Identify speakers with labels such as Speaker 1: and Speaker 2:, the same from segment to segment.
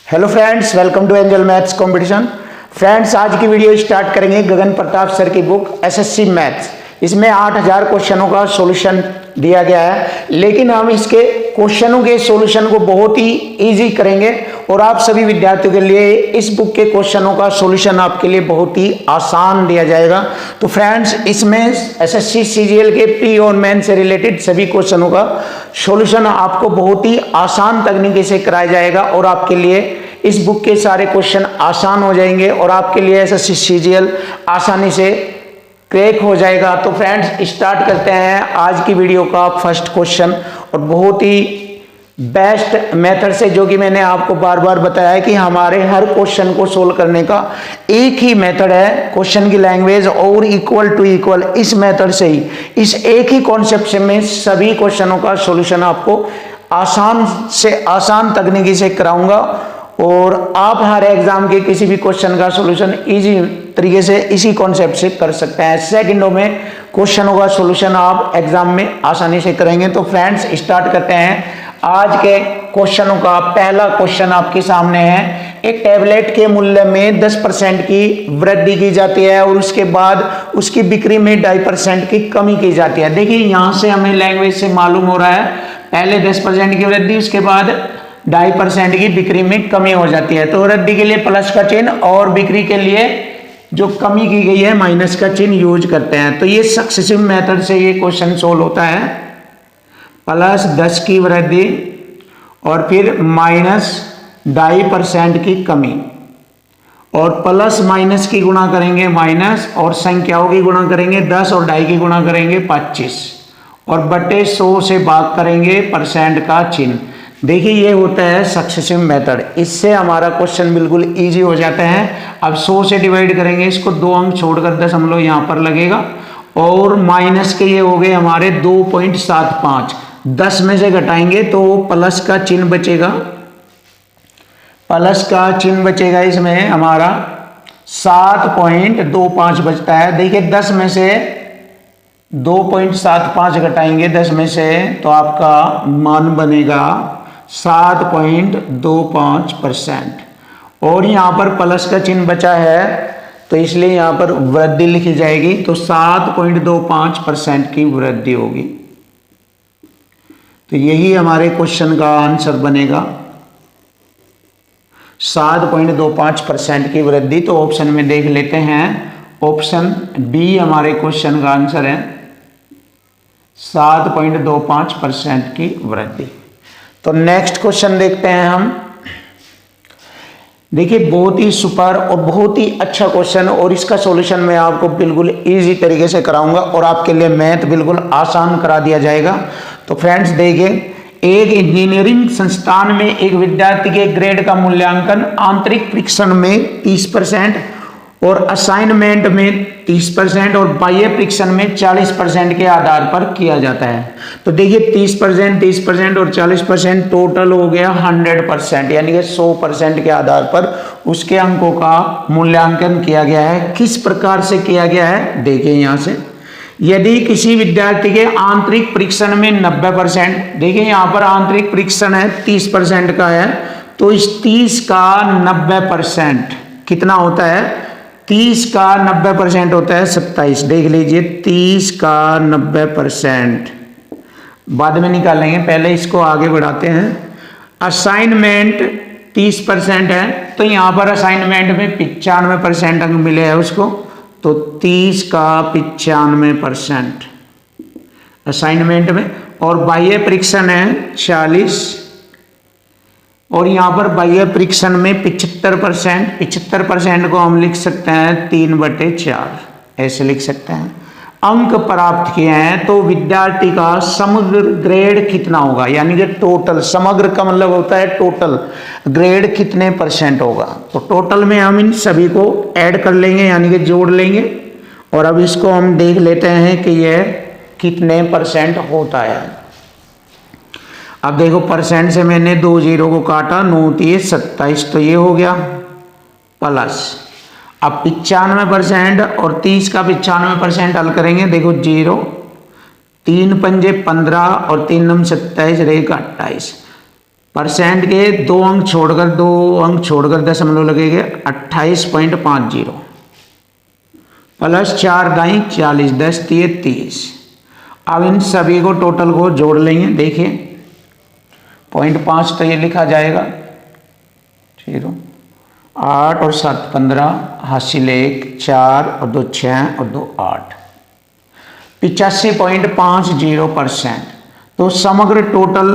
Speaker 1: Hello friends, welcome to Angel Maths competition. Friends, आज की video start करेंगे Gagan Pratap sir की बुक एसएससी मैथ्स। इसमें 8000 क्वेश्चनों का सॉल्यूशन दिया गया है, लेकिन हम इसके क्वेश्चनों के सॉल्यूशन को बहुत ही इजी करेंगे और आप सभी विद्यार्थियों के लिए इस बुक के क्वेश्चनों का सॉल्यूशन आपके लिए बहुत ही आसान दिया जाएगा। तो फ्रेंड्स, इसमें एसएससी सीजीएल के प्री और मेन से रिलेटेड सभी क्वेश्चनों का सॉल्यूशन आपको बहुत ही आसान तकनीकी से कराया जाएगा और आपके लिए इस बुक के सारे क्वेश्चन आसान हो जाएंगे और आपके लिए एसएससी सीजीएल आसानी से क्रैक हो जाएगा। तो फ्रेंड्स, स्टार्ट करते हैं आज की वीडियो का फर्स्ट क्वेश्चन और बहुत ही बेस्ट मेथड से, जो कि मैंने आपको बार बार बताया है कि हमारे हर क्वेश्चन को सोल्व करने का एक ही मेथड है, क्वेश्चन की लैंग्वेज और इक्वल टू इक्वल। इस मेथड से ही, इस एक ही कॉन्सेप्ट में सभी क्वेश्चनों का सॉल्यूशन आपको आसान से आसान तकनीकी से कराऊंगा और आप हर एग्जाम के किसी भी क्वेश्चन का सॉल्यूशन इजी तरीके से इसी कॉन्सेप्ट से कर सकते हैं। सेकंडों में क्वेश्चनों का सॉल्यूशन आप एग्जाम में आसानी से करेंगे। तो फ्रेंड्स, स्टार्ट करते हैं आज के क्वेश्चनों का। पहला क्वेश्चन आपके सामने है। एक टैबलेट के मूल्य में 10% की वृद्धि की जाती है और उसके बाद उसकी बिक्री में 2.5% की कमी की जाती है। देखिए, यहां से हमें लैंग्वेज से मालूम हो रहा है, पहले 10% की वृद्धि, उसके बाद 2.5% की बिक्री में कमी हो जाती है। तो वृद्धि के लिए प्लस का चिन्ह और बिक्री के लिए जो कमी की गई है माइनस का चिन्ह यूज करते हैं। तो ये सक्सेसिव मेथड से ये क्वेश्चन सोल्व होता है। प्लस 10 की वृद्धि और फिर माइनस 2.5% की कमी, और प्लस माइनस की गुणा करेंगे माइनस, और संख्याओं की गुणा करेंगे 10 और 2.5 की गुणा करेंगे 25, और बटे 100 से भाग करेंगे परसेंट का चिन्ह। देखिए, ये होता है सक्सेसिव मेथड। इससे हमारा क्वेश्चन बिल्कुल इजी हो जाता है। अब 100 से डिवाइड करेंगे, इसको 2 अंक छोड़कर 0.5 यहाँ पर लगेगा, और माइनस के ये हो गए हमारे 2.75। 10 में से घटाएंगे तो प्लस का चिन्ह बचेगा, प्लस का चिन्ह बचेगा, इसमें हमारा 7.25 बचता है। देखिए, 10 में से 2.75 घटाएंगे 10 में से, तो आपका मान बनेगा 7.25%। और यहां पर प्लस का चिन्ह बचा है तो इसलिए यहां पर वृद्धि लिखी जाएगी। तो 7.25% की वृद्धि होगी। तो यही हमारे क्वेश्चन का आंसर बनेगा, 7.25% की वृद्धि। तो ऑप्शन में देख लेते हैं, ऑप्शन बी हमारे क्वेश्चन का आंसर है, 7.25% की वृद्धि। तो नेक्स्ट क्वेश्चन देखते हैं हम। देखिए, बहुत ही सुपर और बहुत ही अच्छा क्वेश्चन, और इसका सॉल्यूशन मैं आपको बिल्कुल इजी तरीके से कराऊंगा और आपके लिए मैथ बिल्कुल आसान करा दिया जाएगा। तो फ्रेंड्स, देखिए, एक इंजीनियरिंग संस्थान में एक विद्यार्थी के ग्रेड का मूल्यांकन आंतरिक परीक्षण में 30% और असाइनमेंट में 30% और बाह्य परीक्षण में 40% के आधार पर किया जाता है। तो देखिए, 30% और 40% टोटल हो गया 100%, यानी कि 100% के आधार पर उसके अंकों का मूल्यांकन किया गया है। किस प्रकार से किया गया है, देखिए यहां से, यदि किसी विद्यार्थी के आंतरिक परीक्षण में 90%, देखिए यहां पर आंतरिक परीक्षण है 30% का है, तो इस 30 का 90% कितना होता है, 30 का 90% होता है 27। देख लीजिए, 30 का 90% बाद में निकालेंगे, पहले इसको आगे बढ़ाते हैं। असाइनमेंट 30% है, तो यहां पर असाइनमेंट में 95% अंक मिले हैं उसको, तो 30 का 95% असाइनमेंट में। और बाह्य परीक्षण है 40, और यहां पर बाह्य परीक्षण में 75% को हम लिख सकते हैं 3/4, ऐसे लिख सकते हैं। अंक प्राप्त किए हैं, तो विद्यार्थी का समग्र ग्रेड कितना होगा, यानी कि टोटल, समग्र का मतलब होता है टोटल, ग्रेड कितने % होगा। तो टोटल में हम इन सभी को ऐड कर लेंगे, यानी कि जोड़ लेंगे, और अब इसको हम देख लेते हैं कि यह कितने % होता है। अब देखो, परसेंट से मैंने 2 0 को काटा, 9 3 27, तो ये हो गया प्लस। अब 95% और 30 का 95% हल करेंगे, देखो 0, 3 पंजे 15 और 3 9 27 रहेगा 28। परसेंट के 2 अंक छोड़कर दशमलव लगेंगे 28.50 प्लस 4 दाई 40 10 30। अब इन सभी को टोटल को जोड़ लेंगे। देखिए 0.5 तो ये लिखा जाएगा 0 8 और 7 15 हासिल 1 4 और 2 6 और 2 8 85.50%। तो समग्र टोटल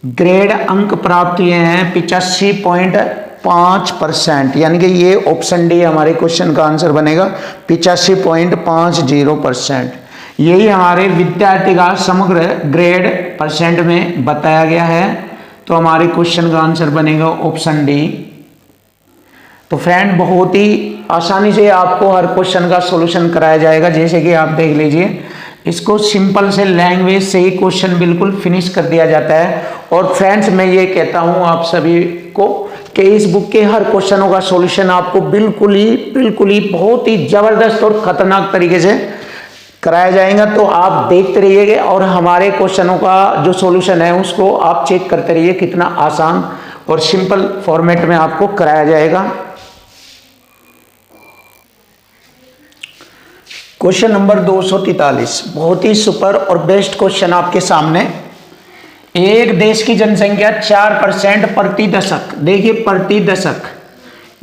Speaker 1: ग्रेड अंक प्राप्त हुए हैं 85.5%, यानी कि ये ऑप्शन डी हमारे क्वेश्चन का आंसर बनेगा 85.50%। यही हमारे विद्यार्थी का समग्र ग्रेड परसेंट में बताया गया है। तो हमारे क्वेश्चन का आंसर बनेगा ऑप्शन डी। तो फ्रेंड बहुत ही आसानी से आपको हर क्वेश्चन का सॉल्यूशन कराया जाएगा। जैसे कि आप देख लीजिए, इसको सिंपल से लैंग्वेज से ही क्वेश्चन बिल्कुल फिनिश कर दिया जाता है। और फ्रेंड्स मैं ये कहता हूँ आप सभी को कि इस बुक के हर क्वेश्चनों का सॉल्यूशन आपको बिल्कुल ही बहुत ही ज़बरदस्त और ख़तरनाक तरीके से कराया जाएगा। तो आप देखते रहिएगा और हमारे क्वेश्चनों का जो सॉल्यूशन है उसको आप चेक करते रहिए, कितना आसान और सिंपल फॉर्मेट में आपको कराया जाएगा। क्वेश्चन नंबर 243 बहुत ही सुपर और बेस्ट क्वेश्चन आपके सामने। एक देश की जनसंख्या 4% प्रति दशक, देखिए प्रति दशक,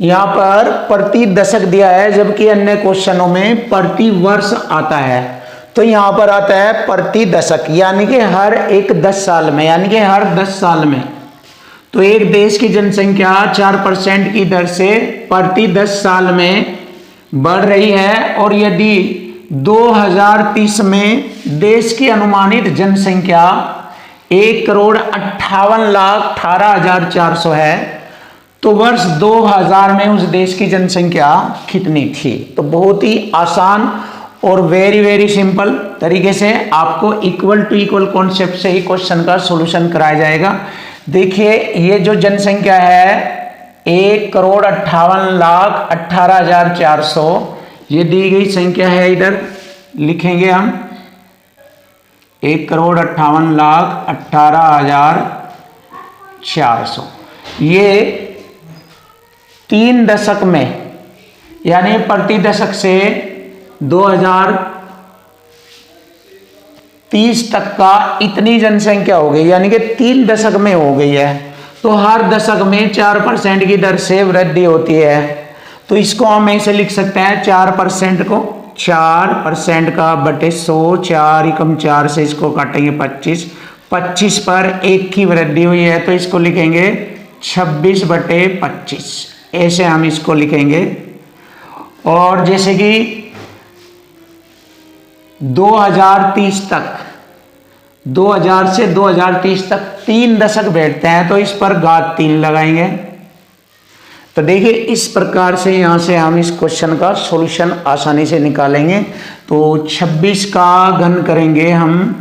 Speaker 1: यहाँ पर प्रति दशक दिया है, जबकि अन्य क्वेश्चनों में प्रति वर्ष आता है। तो यहाँ पर आता है प्रति दशक, यानी कि हर एक 10 साल में, यानी कि हर 10 साल में। तो एक देश की जनसंख्या 4% की दर से प्रति 10 साल में बढ़ रही है। और यदि 2030 में देश की अनुमानित जनसंख्या 1,58,18,400 है, तो वर्ष 2000 में उस देश की जनसंख्या कितनी थी। तो बहुत ही आसान और वेरी सिंपल तरीके से आपको इक्वल टू इक्वल कॉन्सेप्ट से ही क्वेश्चन का सॉल्यूशन कराया जाएगा। देखिए ये जो जनसंख्या है 1,58,18,400 ये दी गई संख्या है। इधर लिखेंगे हम 1,58,18,400। ये 3 दशक में, यानी प्रति दशक से 2030 तक का इतनी जनसंख्या हो गई, यानी कि 3 दशक में हो गई है। तो हर दशक में 4% की दर से वृद्धि होती है। तो इसको हम ऐसे लिख सकते हैं 4% को 4% का बटे 100, 4 एकम 4 से इसको काटेंगे 25 पर 1 की वृद्धि हुई है, तो इसको लिखेंगे 26/25, ऐसे हम इसको लिखेंगे। और जैसे कि 2030 तक, 2000 से 2030 तक 3 दशक बैठते हैं, तो इस पर घात 3 लगाएंगे। तो देखिए इस प्रकार से यहाँ से हम इस क्वेश्चन का सॉल्यूशन आसानी से निकालेंगे। तो 26 का घन करेंगे हम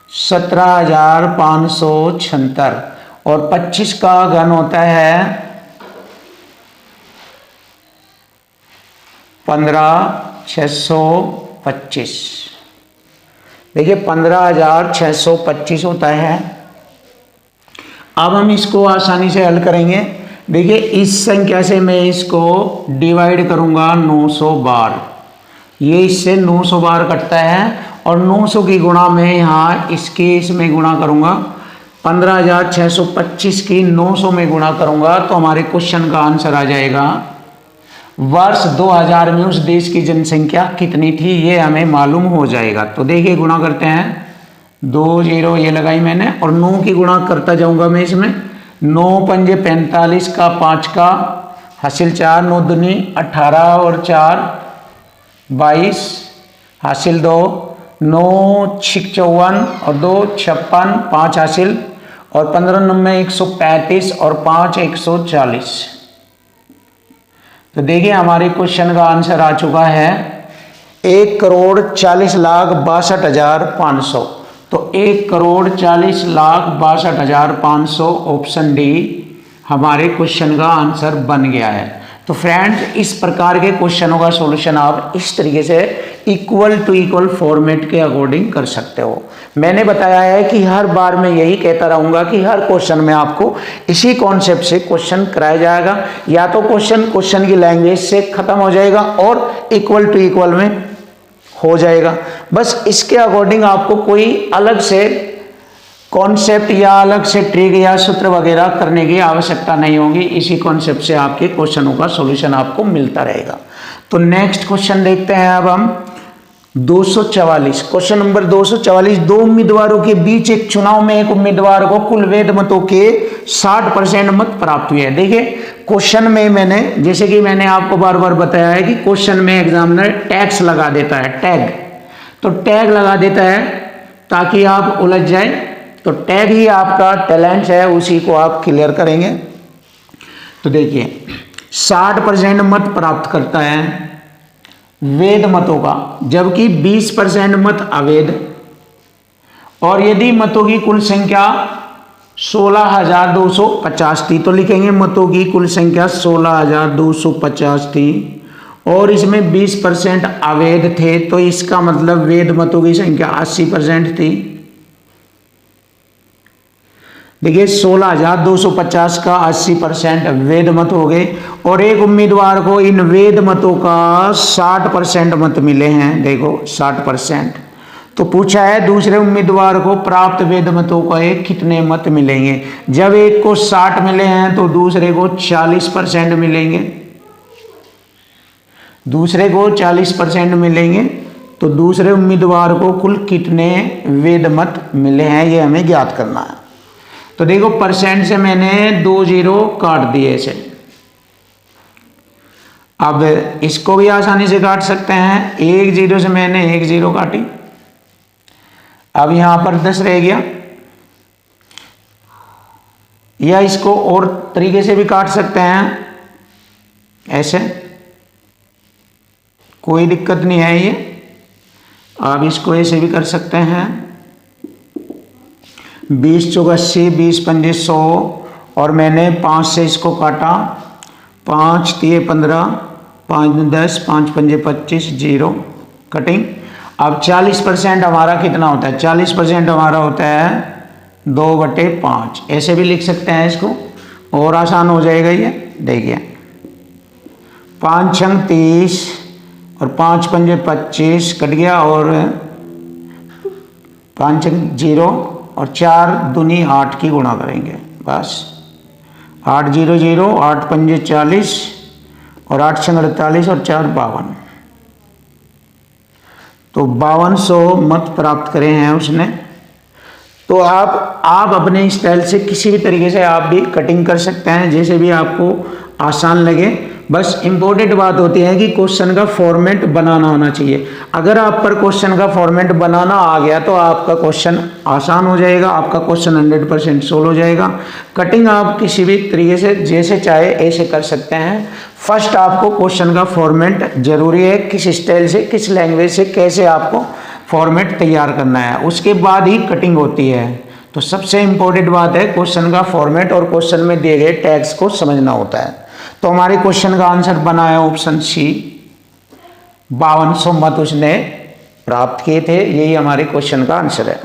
Speaker 1: 17,576 और 25 का घन होता है 15,625। देखिए 15,625 होता है। अब हम इसको आसानी से हल करेंगे। देखिए इस संख्या से मैं इसको डिवाइड करूंगा 900 बार, ये इससे 900 बार कटता है और 900 की गुणा में यहाँ इसके इसमें गुणा करूंगा, 15,625 की 900 में गुणा करूंगा, तो हमारे क्वेश्चन का आंसर आ जाएगा वर्ष 2000 में उस देश की जनसंख्या कितनी थी, ये हमें मालूम हो जाएगा। तो देखिए गुणा करते हैं, 2 0 ये लगाई मैंने और 9 की गुणा करता जाऊंगा मैं इसमें। 9 पंजे 45 का 5 का हासिल 4, 9 दूनी 18 और 4 22 हासिल 2, 9 6 54 और 2 56, 5 हासिल और 15 9 135 और 5 140। तो देखिए हमारे क्वेश्चन का आंसर आ चुका है 1,40,62,500। तो 1,40,62,500 ऑप्शन डी हमारे क्वेश्चन का आंसर बन गया है। तो फ्रेंड्स इस प्रकार के क्वेश्चनों का सॉल्यूशन आप इस तरीके से इक्वल टू इक्वल फॉर्मेट के अकॉर्डिंग कर सकते हो। मैंने बताया है कि हर बार मैं यही कहता रहूँगा कि हर क्वेश्चन में आपको इसी कॉन्सेप्ट से क्वेश्चन कराया जाएगा, या तो क्वेश्चन की लैंग्वेज से ख़त्म हो जाएगा और इक्वल टू इक्वल में हो जाएगा। बस इसके अकॉर्डिंग आपको कोई अलग से कॉन्सेप्ट या अलग से ट्रिक या सूत्र वगैरह करने की आवश्यकता नहीं होगी। इसी कॉन्सेप्ट से आपके क्वेश्चनों का सॉल्यूशन आपको मिलता रहेगा। तो नेक्स्ट क्वेश्चन देखते हैं अब हम 244। क्वेश्चन नंबर 244, दो उम्मीदवारों के बीच एक चुनाव में एक उम्मीदवार को कुल वैध मतों के 60% मत प्राप्त हुए हैं। देखिए क्वेश्चन में मैंने, जैसे कि मैंने आपको बार बार बताया है कि क्वेश्चन में एग्जामिनर टैग्स लगा देता है, टैग, तो टैग लगा देता है ताकि आप उलझ जाए। तो टैग ही आपका टैलेंट है, उसी को आप क्लियर करेंगे। तो देखिए 60% मत प्राप्त करता है वैध मतों का, जबकि 20% मत अवैध। और यदि मतों की कुल संख्या 16,250 थी तो लिखेंगे मतों की कुल संख्या 16,250 थी और इसमें 20% अवैध थे, तो इसका मतलब वैध मतों की संख्या 80% थी। देखिए 16,250 का 80% वैध मत हो गए और एक उम्मीदवार को इन वैध मतों का 60% मत मिले हैं। देखो 60%। तो पूछा है दूसरे उम्मीदवार को प्राप्त वैध मतों का कितने मत मिलेंगे। जब एक को 60 मिले हैं तो दूसरे को 40% मिलेंगे, दूसरे को 40% मिलेंगे, तो दूसरे उम्मीदवार को कुल कितने वैध मत मिले हैं ये हमें ज्ञात करना है। तो देखो परसेंट से मैंने 2 जीरो काट दिए इसे। अब इसको भी आसानी से काट सकते हैं, 1 जीरो से मैंने 1 जीरो काटी, अब यहां पर 10 रह गया। या इसको और तरीके से भी काट सकते हैं, ऐसे, कोई दिक्कत नहीं है ये। आप इसको ऐसे भी कर सकते हैं, 20 चौक 80, 20 पंजे 100 और मैंने 5 से इसको काटा, 5 तिये 15, 5 10, 5 पंजे 25, जीरो कटिंग। अब 40% हमारा कितना होता है, 40% हमारा होता है 2/5। ऐसे भी लिख सकते हैं इसको और आसान हो जाएगा ये। देखिए 5 छंग 30 और 5 पंजे 25 कट गया और 5 छंग 0 और 4 दूनी 8 की गुणा करेंगे, बस 8 0 0, 8 पंजे 40 और 8 छंग 48 और 4 52। तो 5200 मत प्राप्त करे हैं उसने। तो आप अपने स्टाइल से किसी भी तरीके से आप भी कटिंग कर सकते हैं, जैसे भी आपको आसान लगे। बस इम्पोर्टेंट बात होती है कि क्वेश्चन का फॉर्मेट बनाना होना चाहिए। अगर आप पर क्वेश्चन का फॉर्मेट बनाना आ गया तो आपका क्वेश्चन आसान हो जाएगा, आपका क्वेश्चन 100% सोल्व हो जाएगा। कटिंग आप किसी भी तरीके से जैसे चाहे ऐसे कर सकते हैं। फर्स्ट आपको क्वेश्चन का फॉर्मेट जरूरी है, किस स्टाइल से, किस लैंग्वेज से, कैसे आपको फॉर्मेट तैयार करना है, उसके बाद ही कटिंग होती है। तो सबसे इंपॉर्टेंट बात है क्वेश्चन का फॉर्मेट और क्वेश्चन में दिए गए टैग्स को समझना होता है। तो हमारे क्वेश्चन का आंसर बना है ऑप्शन सी, 5200 मत उसने प्राप्त किए थे, यही हमारे क्वेश्चन का आंसर है।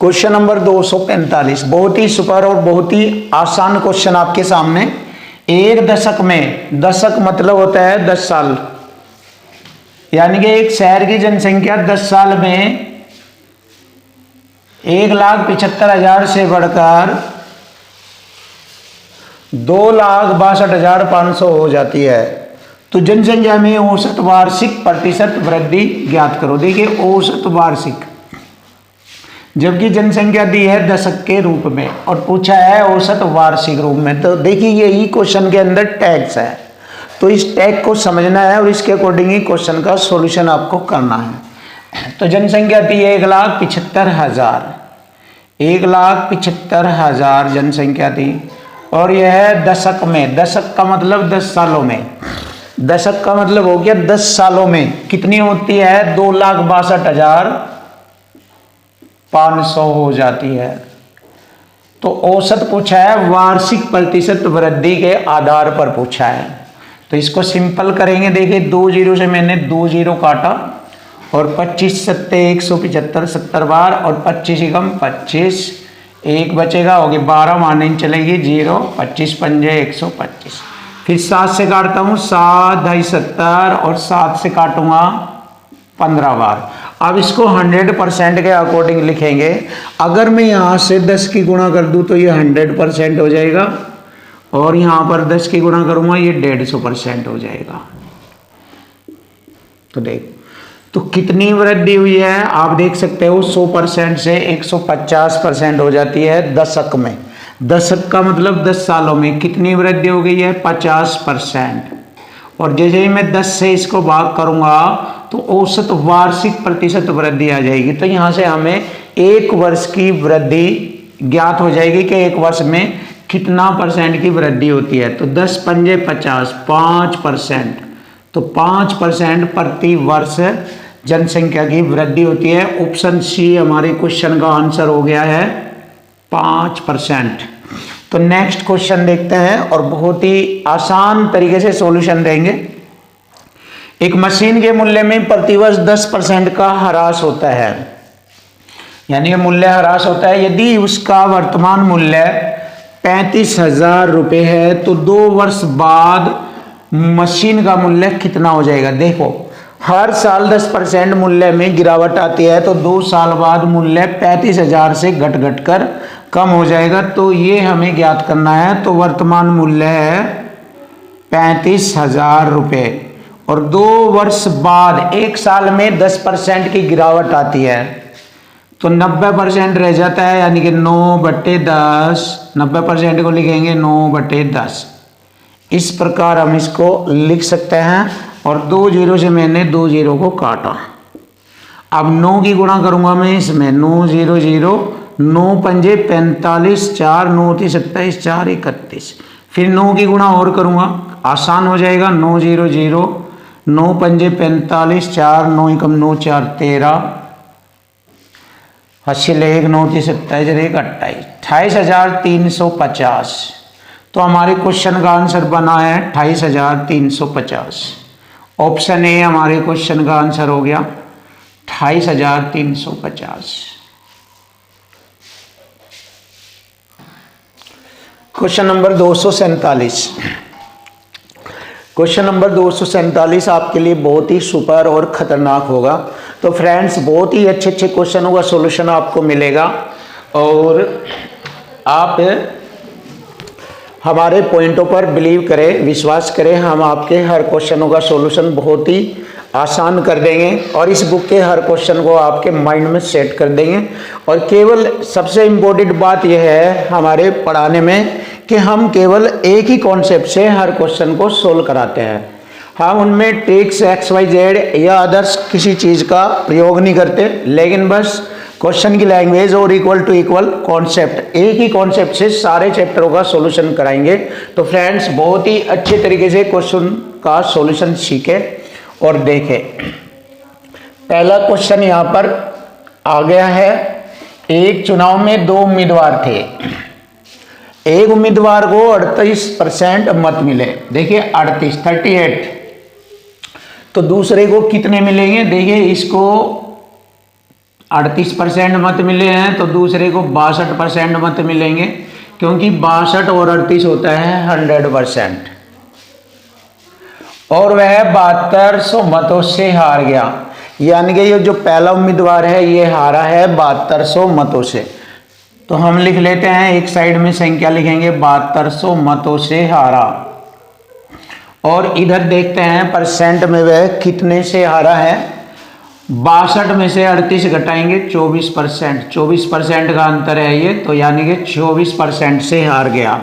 Speaker 1: क्वेश्चन नंबर 245, बहुत ही सुपर और बहुत ही आसान क्वेश्चन आपके सामने। एक दशक में, दशक मतलब होता है 10 साल, यानी कि एक शहर की जनसंख्या 10 साल में 1,75,000 से बढ़कर 2,62,500 हो जाती है। तो जनसंख्या में औसत वार्षिक प्रतिशत वृद्धि ज्ञात करो। देखिए औसत वार्षिक, जबकि जनसंख्या दी है दशक के रूप में और पूछा है औसत वार्षिक रूप में। तो देखिए यही क्वेश्चन के अंदर टैग्स है, तो इस टैग को समझना है और इसके अकॉर्डिंग ही क्वेश्चन का सॉल्यूशन आपको करना है। तो जनसंख्या थी 1,75,000, 1,75,000 जनसंख्या थी और यह है दशक में। दशक का मतलब 10 सालों में, दशक का मतलब हो गया 10 सालों में कितनी होती है, 2,62,500 हो जाती है। तो तो औसत पूछा है, वार्षिक प्रतिशत वृद्धि के आधार पर पूछा है। तो इसको सिंपल करेंगे। देखिए 2 जीरो से मैंने 2 जीरो काटा और 25 सत्ते 175 70 बार और 25 एकम 25, एक बचेगा, होगी 12 मारने चलेगी 0, 25 पंजे 125। फिर 7 से काटता हूँ 7 ढाई 70 और 7 से काटूंगा 15 बार। अब इसको 100% के अकॉर्डिंग लिखेंगे। अगर मैं यहाँ से 10 की गुणा कर दूँ तो ये 100% हो जाएगा और यहाँ पर 10 की गुणा करूँगा ये 150% हो जाएगा। तो देख, तो कितनी वृद्धि हुई है आप देख सकते हो, 100% से 150% हो जाती है दशक में। दशक का मतलब 10 सालों में कितनी वृद्धि हो गई है, 50%। और जैसे ही मैं 10 से इसको भाग करूंगा तो औसत वार्षिक प्रतिशत वृद्धि आ जाएगी। तो यहाँ से हमें एक वर्ष की वृद्धि ज्ञात हो जाएगी कि एक वर्ष में कितना % की वृद्धि होती है। तो 10 पंजे 50, 5%। तो 5% प्रति वर्ष जनसंख्या की वृद्धि होती है। ऑप्शन सी हमारे क्वेश्चन का आंसर हो गया है 5%। तो नेक्स्ट क्वेश्चन देखते हैं और बहुत ही आसान तरीके से सॉल्यूशन देंगे। एक मशीन के मूल्य में प्रतिवर्ष 10% का ह्रास होता है, यानी मूल्य ह्रास होता है। यदि उसका वर्तमान मूल्य 35,000 रुपये है तो 2 वर्ष बाद मशीन का मूल्य कितना हो जाएगा। देखो हर साल 10% मूल्य में गिरावट आती है तो 2 साल बाद मूल्य 35,000 से घट कर कम हो जाएगा। तो ये हमें ज्ञात करना है। तो वर्तमान मूल्य है 35,000 रुपये और 2 वर्ष बाद, एक साल में 10% की गिरावट आती है तो 90% रह जाता है, यानी कि 9/10। 90% को लिखेंगे 9/10। इस प्रकार हम इसको लिख सकते हैं। और 2 जीरो से मैंने 2 जीरो को काटा। अब 9 की गुणा करूंगा मैं इसमें, 9 0 0, 9 पंजे 45, 4 9 27, 4 31। फिर 9 की गुणा और करूंगा, आसान हो जाएगा। 9 0 0, 9 पंजे 45, 4 9 एकम 9 4 13, 80 1 9 27 1 28, 28,350। तो हमारे क्वेश्चन का आंसर बना है 28,350। ऑप्शन ए हमारे क्वेश्चन का आंसर हो गया 28,350। Question number 247। क्वेश्चन नंबर 247 आपके लिए बहुत ही सुपर और खतरनाक होगा। तो फ्रेंड्स बहुत ही अच्छे अच्छे क्वेश्चनों का सॉल्यूशन आपको मिलेगा और आप हमारे पॉइंटों पर बिलीव करें, विश्वास करें। हम आपके हर क्वेश्चनों का सॉल्यूशन बहुत ही आसान कर देंगे और इस बुक के हर क्वेश्चन को आपके माइंड में सेट कर देंगे। और केवल सबसे इम्पोर्टेंट बात यह है हमारे पढ़ाने में कि हम केवल एक ही कॉन्सेप्ट से हर क्वेश्चन को सोल्व कराते हैं। हम उनमें ट्रिक्स XYZ या अदर्स किसी चीज़ का प्रयोग नहीं करते, लेकिन बस क्वेश्चन की लैंग्वेज और इक्वल टू इक्वल कॉन्सेप्ट, एक ही कॉन्सेप्ट से सारे चैप्टरों का सॉल्यूशन कराएंगे। तो फ्रेंड्स बहुत ही अच्छे तरीके से क्वेश्चन का सॉल्यूशन सीखे और देखें। पहला क्वेश्चन यहाँ पर आ गया है। एक चुनाव में 2 उम्मीदवार थे। एक उम्मीदवार को 38% मत मिले। देखिए 38 तो दूसरे को कितने मिलेंगे। देखिए इसको 38% मत मिले हैं तो दूसरे को 62% मत मिलेंगे, क्योंकि 62 और 38 होता है 100%। और वह 7200 मतों से हार गया, यानी कि ये जो पहला उम्मीदवार है ये हारा है 7200 मतों से। तो हम लिख लेते हैं, एक साइड में संख्या लिखेंगे 7200 मतों से हारा। और इधर देखते हैं परसेंट में वह कितने से हारा है। 62 में से 38 घटाएंगे 24%। 24% का अंतर है ये, तो यानी कि 24% से हार गया।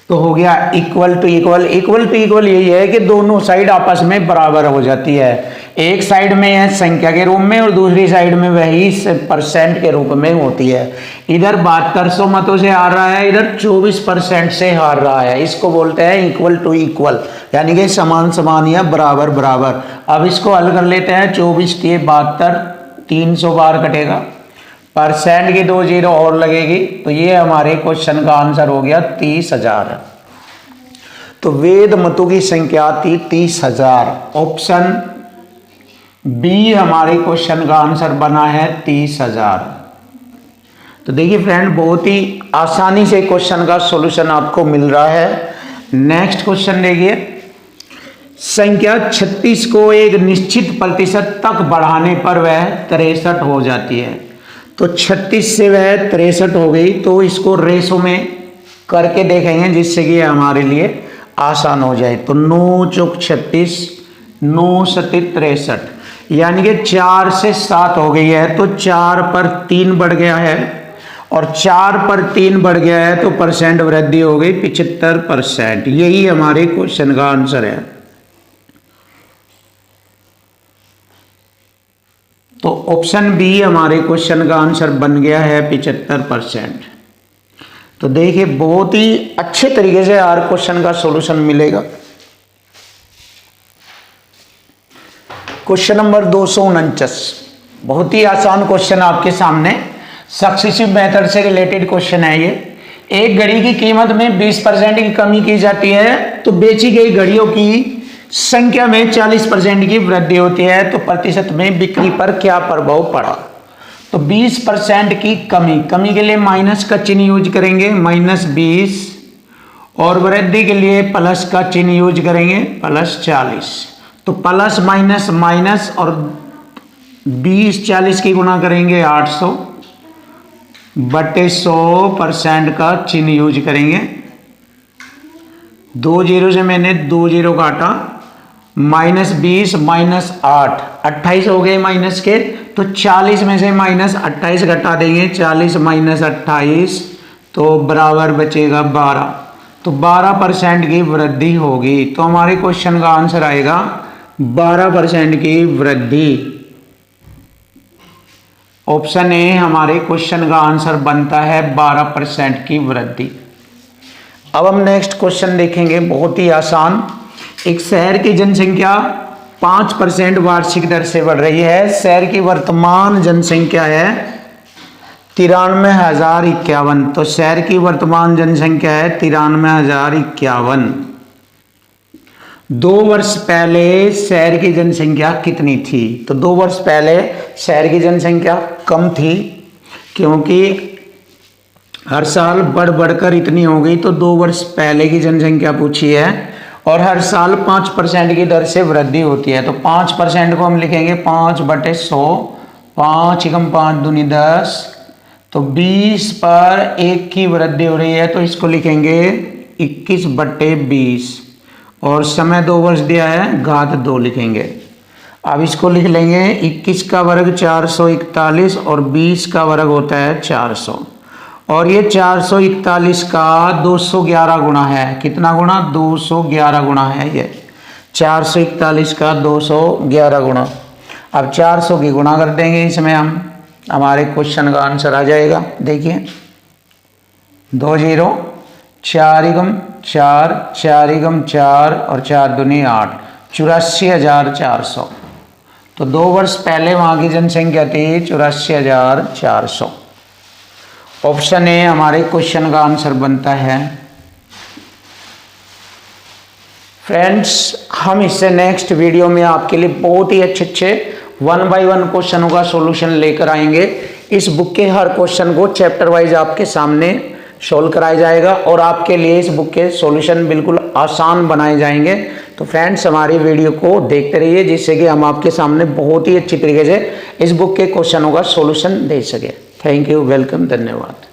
Speaker 1: तो हो गया equal to equal. Equal to equal यही है कि दोनों साइड आपस में बराबर हो जाती है। एक साइड में है संख्या के रूप में और दूसरी साइड में वही परसेंट के रूप में होती है। इधर 7200 मतों से हार रहा है, इधर 24% से हार रहा है। इसको बोलते हैं इक्वल टू इक्वल, यानी कि समान समान या बराबर बराबर। अब इसको हल कर लेते हैं। 24 के 72, 300 बार कटेगा। परसेंट की 2 जीरो और लगेगी, तो ये हमारे क्वेश्चन का आंसर हो गया 30,000। तो वेद मतों की संख्या थी 30,000। ऑप्शन बी हमारे क्वेश्चन का आंसर बना है 30,000। तो देखिए फ्रेंड, बहुत ही आसानी से क्वेश्चन का सॉल्यूशन आपको मिल रहा है। नेक्स्ट क्वेश्चन देखिए, संख्या 36 को एक निश्चित प्रतिशत तक बढ़ाने पर वह 63 हो जाती है। तो 36 से वह 63 हो गई, तो इसको रेशो में करके देखेंगे जिससे कि हमारे लिए आसान हो जाए। तो 9 चौक 36, 9 सती 63, यानी कि 4 से 7 हो गई है। तो 4 पर 3 बढ़ गया है, और 4 पर 3 बढ़ गया है तो परसेंट वृद्धि हो गई 75%। यही हमारे क्वेश्चन का आंसर है। तो ऑप्शन बी हमारे क्वेश्चन का आंसर बन गया है 75%। तो देखिए, बहुत ही अच्छे तरीके से हर क्वेश्चन का सॉल्यूशन मिलेगा। क्वेश्चन नंबर 249, बहुत ही आसान क्वेश्चन आपके सामने, सक्सेसिव मेथड से रिलेटेड क्वेश्चन है ये। एक घड़ी की कीमत में 20% की कमी की जाती है, तो बेची गई घड़ियों की संख्या में 40% की वृद्धि होती है, तो प्रतिशत में बिक्री पर क्या प्रभाव पड़ा। तो 20% की कमी के लिए माइनस का चिन्ह यूज करेंगे, -20, और वृद्धि के लिए प्लस का चिन्ह यूज करेंगे, +40। तो प्लस माइनस माइनस, और 20 40 की गुणा करेंगे 800 बटे 100% का चिन्ह यूज करेंगे। 2 जीरो से मैंने 2 जीरो काटा, -20 -8, 28 हो गए माइनस के। तो 40 में से -28 घटा देंगे, 40 -28, तो बराबर बचेगा 12। तो 12% की वृद्धि होगी। तो हमारे क्वेश्चन का आंसर आएगा 12% की वृद्धि। ऑप्शन ए हमारे क्वेश्चन का आंसर बनता है 12% की वृद्धि। अब हम नेक्स्ट क्वेश्चन देखेंगे, बहुत ही आसान। एक शहर की जनसंख्या 5% वार्षिक दर से बढ़ रही है। शहर की वर्तमान जनसंख्या है 93,051। तो शहर की वर्तमान जनसंख्या है 93,051। 2 वर्ष पहले शहर की जनसंख्या कितनी थी? तो 2 वर्ष पहले शहर की जनसंख्या कम थी, क्योंकि हर साल बढ़ बढ़कर इतनी हो गई। तो 2 वर्ष पहले की जनसंख्या पूछी है, और हर साल 5% की दर से वृद्धि होती है। तो 5% को हम लिखेंगे 5/100, 5 एकम 5 दूनी 10, तो 20 पर 1 की वृद्धि हो रही है, तो इसको लिखेंगे 21/20, और समय 2 वर्ष दिया है, घात 2 लिखेंगे। अब इसको लिख लेंगे 21 का वर्ग 441, और 20 का वर्ग होता है 400, और ये 441 का 211 गुणा है। कितना गुणा? 211 गुणा है ये। 441 का 211 गुणा। अब 400 की गुणा कर देंगे इसमें हम, हमारे क्वेश्चन का आंसर आ जाएगा। देखिए, 2 जीरो, 4 एकम 4, 4 एकम 4, और 4 दूनी 8, 84,400। तो 2 वर्ष पहले वहाँ की जनसंख्या थी 84,400। ऑप्शन ए हमारे क्वेश्चन का आंसर बनता है। फ्रेंड्स, हम इससे नेक्स्ट वीडियो में आपके लिए बहुत ही अच्छे 1 बाय 1 क्वेश्चनों का सॉल्यूशन लेकर आएंगे। इस बुक के हर क्वेश्चन को चैप्टर वाइज आपके सामने सॉल्व कराया जाएगा, और आपके लिए इस बुक के सॉल्यूशन बिल्कुल आसान बनाए जाएंगे। तो फ्रेंड्स, हमारी वीडियो को देखते रहिए, जिससे कि हम आपके सामने बहुत ही अच्छी तरीके से इस बुक के क्वेश्चनों का सॉल्यूशन दे सके। थैंक यू, वेलकम, धन्यवाद।